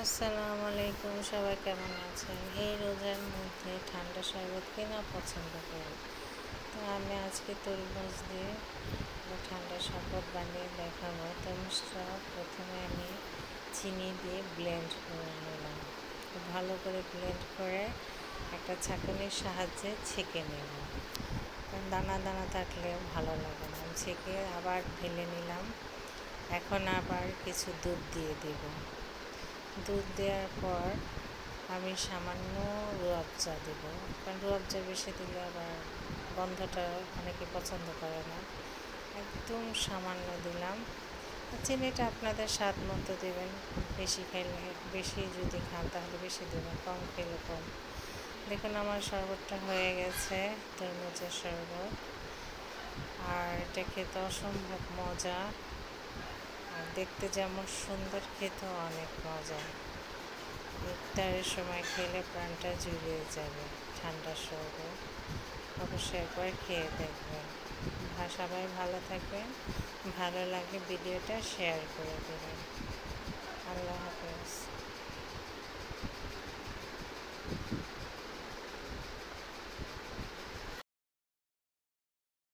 আসসালামু আলাইকুম, সবাই কেমন আছেন? এই রোজার মধ্যে ঠান্ডা শরবত কে না পছন্দ করেন? তো আমি আজকে তরমুজ দিয়ে একটা ঠান্ডা শরবত বানিয়ে দেখাবো। তরমুজটা প্রথমে আমি চিনি দিয়ে ব্লেন্ড করে নিলাম। খুব ভালো করে ব্লেন্ড করে একটা ছাঁকনির সাহায্যে ছেঁকে নেব, কারণ দানা দানা থাকলে ভালো লাগে না। আমি ছেঁকে আবার ঢেলে নিলাম। এখন আবার কিছু দুধ দিয়ে দেব। দুধ দেওয়ার পর আমি সামান্য রুয়াবজা দেব, কারণ রুয়াবজা বেশি দিলে আবার গন্ধটা অনেকে পছন্দ করে না। একদম সামান্য দিলাম। চিনিটা আপনাদের স্বাদ মতো দেবেন, বেশি খাইলে বেশি, যদি খান তাহলে বেশি দেবেন, কম খেলে কম। দেখুন আমার শরবতটা হয়ে গেছে, তরমুজের শরবত। আর এটা খেতে অসম্ভব মজা, আর দেখতে যেমন সুন্দর, খেতেও অনেক মজা। ইফতারের সময় খেলে প্রাণটা জুড়িয়ে যাবে। ঠান্ডা শরবত অবশ্যই একবার খেয়ে দেখবেন। সবাই ভালো থাকবেন, ভালো লাগলে ভিডিওটা শেয়ার করে দেবেন। আল্লাহ হাফেজ।